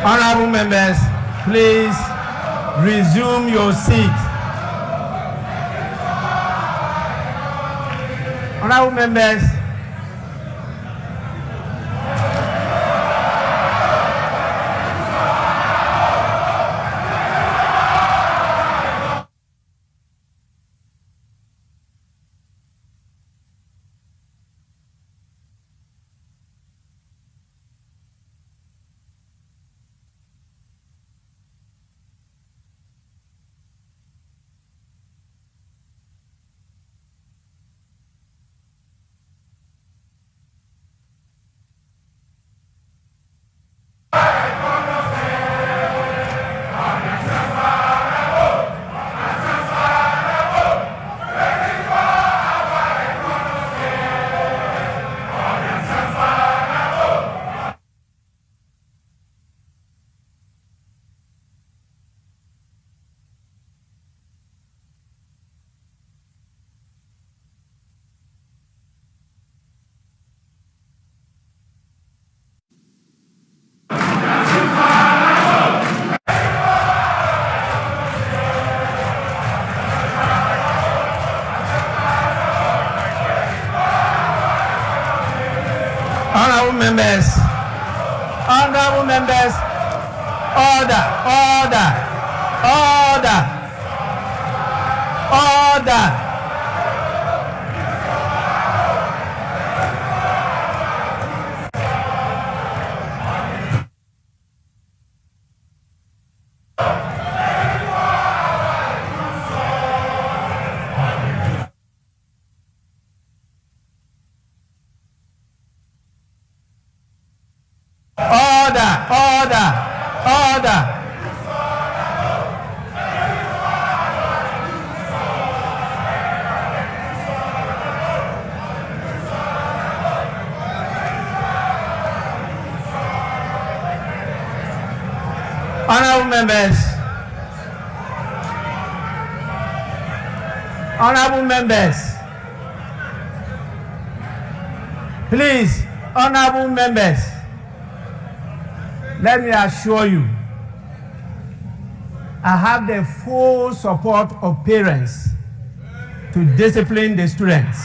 Honorable members, please resume your seat. Honorable members, honorable members, order. Honorable members, please, honorable members, let me assure you, I have the full support of parents to discipline the students.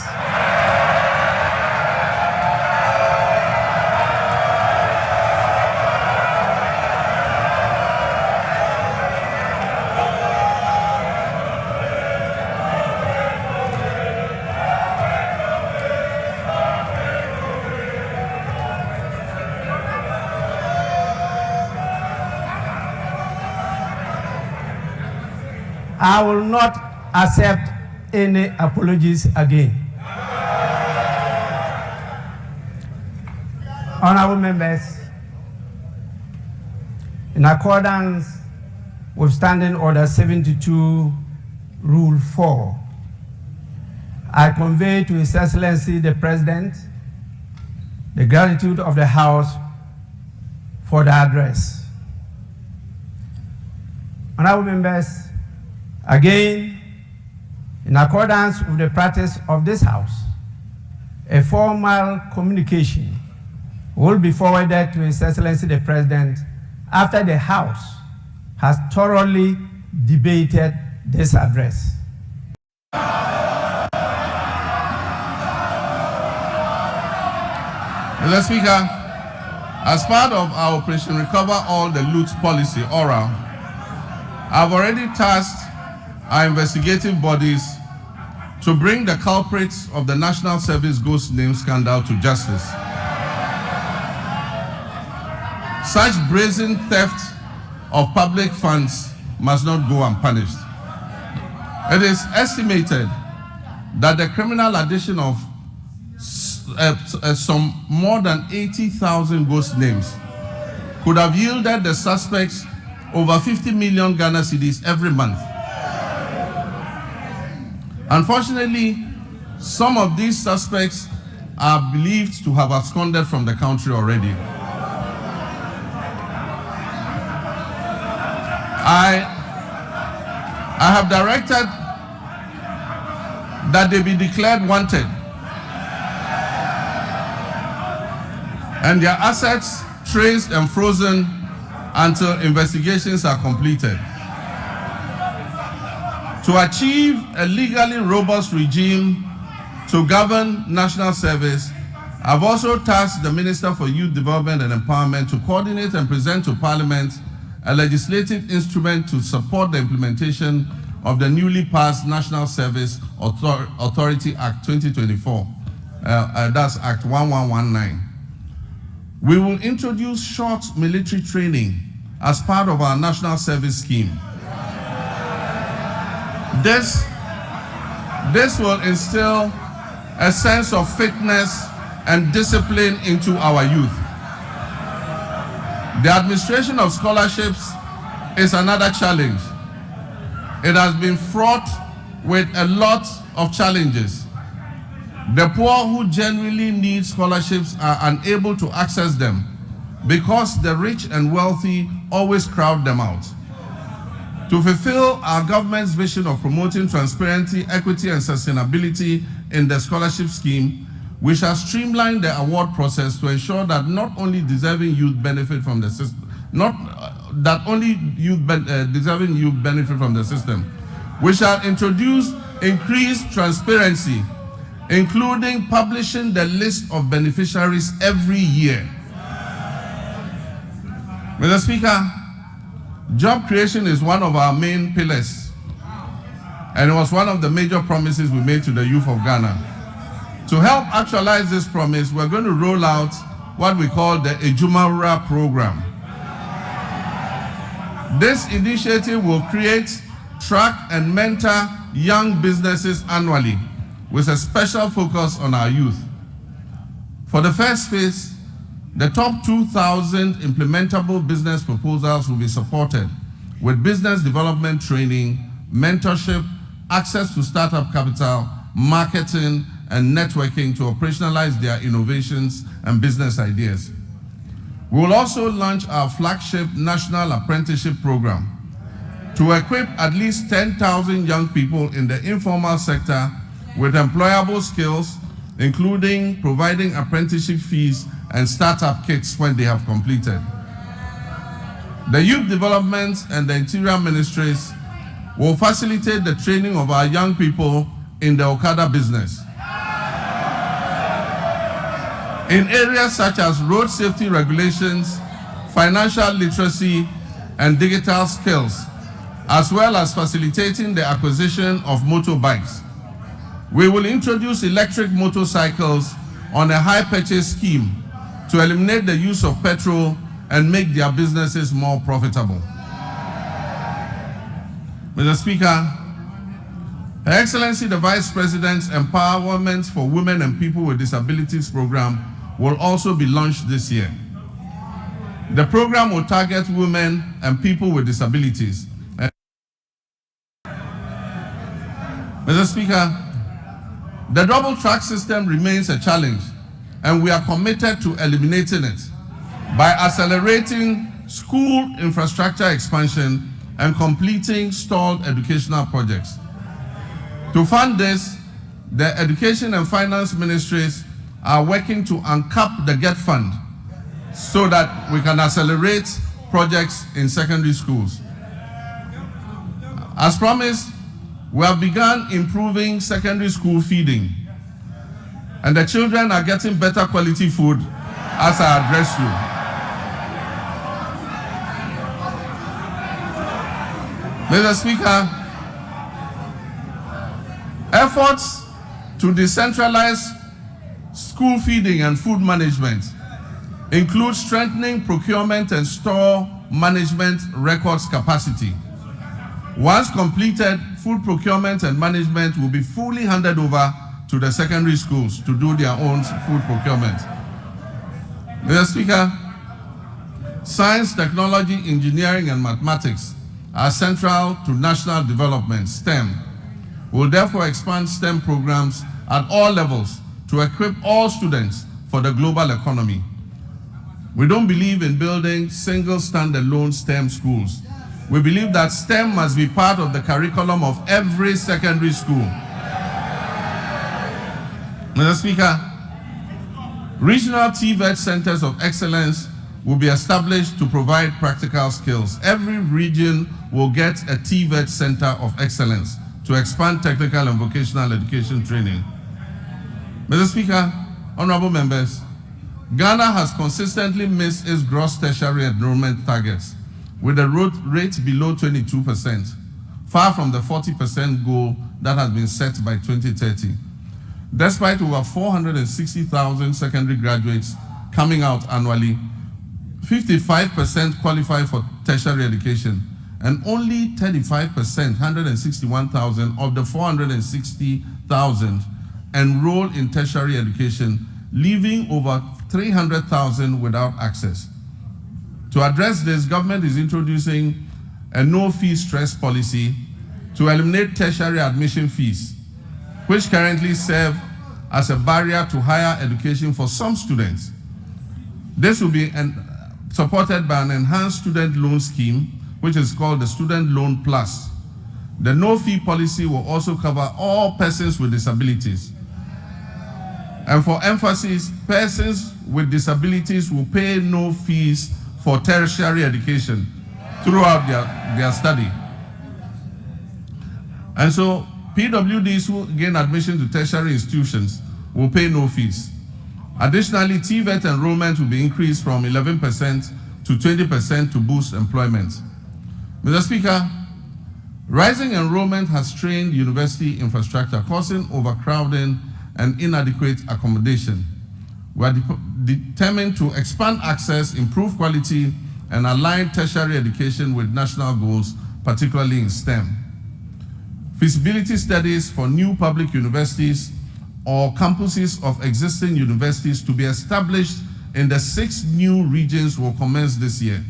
I will not accept any apologies again. Honorable members, in accordance with Standing Order 72, Rule 4, I convey to His Excellency the President the gratitude of the House for the address. Honorable members, again, in accordance with the practice of this House, a formal communication will be forwarded to His Excellency the President after the House has thoroughly debated this address. Mr. Speaker, as part of our Operation Recover All the Loot policy, ORA, I've already tasked our investigative bodies to bring the culprits of the National Service Ghost Name scandal to justice. Such brazen theft of public funds must not go unpunished. It is estimated that the criminal addition of some more than 80,000 ghost names could have yielded the suspects over 50 million Ghana cedis every month. Unfortunately, some of these suspects are believed to have absconded from the country already. I have directed that they be declared wanted and their assets traced and frozen until investigations are completed. To achieve a legally robust regime to govern national service, I've also tasked the Minister for Youth Development and Empowerment to coordinate and present to Parliament a legislative instrument to support the implementation of the newly passed National Service Authority Act 2024. That's Act 1119. We will introduce short military training as part of our national service scheme. This will instill a sense of fitness and discipline into our youth. The administration of scholarships is another challenge. It has been fraught with a lot of challenges. The poor who genuinely need scholarships are unable to access them because the rich and wealthy always crowd them out. To fulfill our government's vision of promoting transparency, equity, and sustainability in the scholarship scheme, we shall streamline the award process to ensure that not only deserving youth benefit from the system, deserving youth benefit from the system. We shall introduce increased transparency, including publishing the list of beneficiaries every year. Mr. Speaker, job creation is one of our main pillars, and it was one of the major promises we made to the youth of Ghana. To help actualize this promise, we're going to roll out what we call the Ejumawura program. This initiative will create, track, and mentor young businesses annually with a special focus on our youth. For the first phase, the top 2,000 implementable business proposals will be supported with business development training, mentorship, access to startup capital, marketing, and networking to operationalize their innovations and business ideas. We will also launch our flagship National Apprenticeship Program to equip at least 10,000 young people in the informal sector with employable skills, including providing apprenticeship fees and startup kits when they have completed. The Youth Development and the Interior Ministries will facilitate the training of our young people in the Okada business in areas such as road safety regulations, financial literacy, and digital skills, as well as facilitating the acquisition of motorbikes. We will introduce electric motorcycles on a hire purchase scheme to eliminate the use of petrol and make their businesses more profitable. Mr. Speaker, Her Excellency the Vice President's Empowerment for Women and People with Disabilities program will also be launched this year. The program will target women and people with disabilities. Mr. Speaker, the double track system remains a challenge, and we are committed to eliminating it by accelerating school infrastructure expansion and completing stalled educational projects. To fund this, the Education and Finance Ministries are working to uncap the GET Fund so that we can accelerate projects in secondary schools. As promised, we have begun improving secondary school feeding, and the children are getting better quality food as I address you. Mr. Speaker, efforts to decentralize school feeding and food management include strengthening procurement and store management records capacity. Once completed, food procurement and management will be fully handed over to the secondary schools to do their own food procurement. Mr. Speaker, science, technology, engineering, and mathematics are central to national development, STEM. We will therefore expand STEM programs at all levels to equip all students for the global economy. We don't believe in building single standalone STEM schools. We believe that STEM must be part of the curriculum of every secondary school. Mr. Speaker, Regional TVET centers of excellence will be established to provide practical skills. Every region will get a TVET center of excellence to expand technical and vocational education training. Mr. Speaker, honorable members, Ghana has consistently missed its gross tertiary enrollment targets with a rate below 22%, far from the 40% goal that has been set by 2030. Despite over 460,000 secondary graduates coming out annually, 55% qualify for tertiary education, and only 35%, 161,000 of the 460,000 enroll in tertiary education, leaving over 300,000 without access. To address this, government is introducing a no-fee stress policy to eliminate tertiary admission fees, which currently serve as a barrier to higher education for some students. This will be supported by an enhanced student loan scheme, which is called the Student Loan Plus. The no-fee policy will also cover all persons with disabilities. And for emphasis, persons with disabilities will pay no fees for tertiary education throughout their study. And so PWDs who gain admission to tertiary institutions will pay no fees. Additionally, TVET enrollment will be increased from 11% to 20% to boost employment. Mr. Speaker, rising enrollment has strained university infrastructure, causing overcrowding and inadequate accommodation. We are determined to expand access, improve quality, and align tertiary education with national goals, particularly in STEM. Feasibility studies for new public universities or campuses of existing universities to be established in the 6 new regions will commence this year.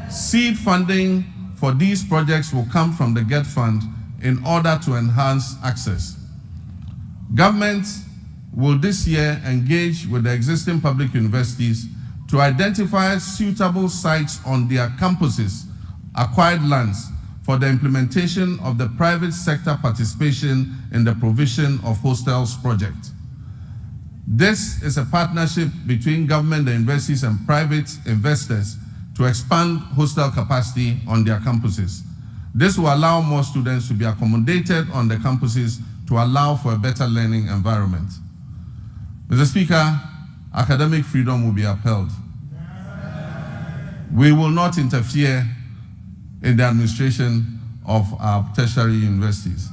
Seed funding for these projects will come from the GET Fund in order to enhance access. Government will this year engage with the existing public universities to identify suitable sites on their campuses, acquired lands, for the implementation of the private sector participation in the provision of hostels project. This is a partnership between government, the universities, and private investors to expand hostel capacity on their campuses. This will allow more students to be accommodated on the campuses to allow for a better learning environment. Mr. Speaker, academic freedom will be upheld. We will not interfere in the administration of our tertiary universities.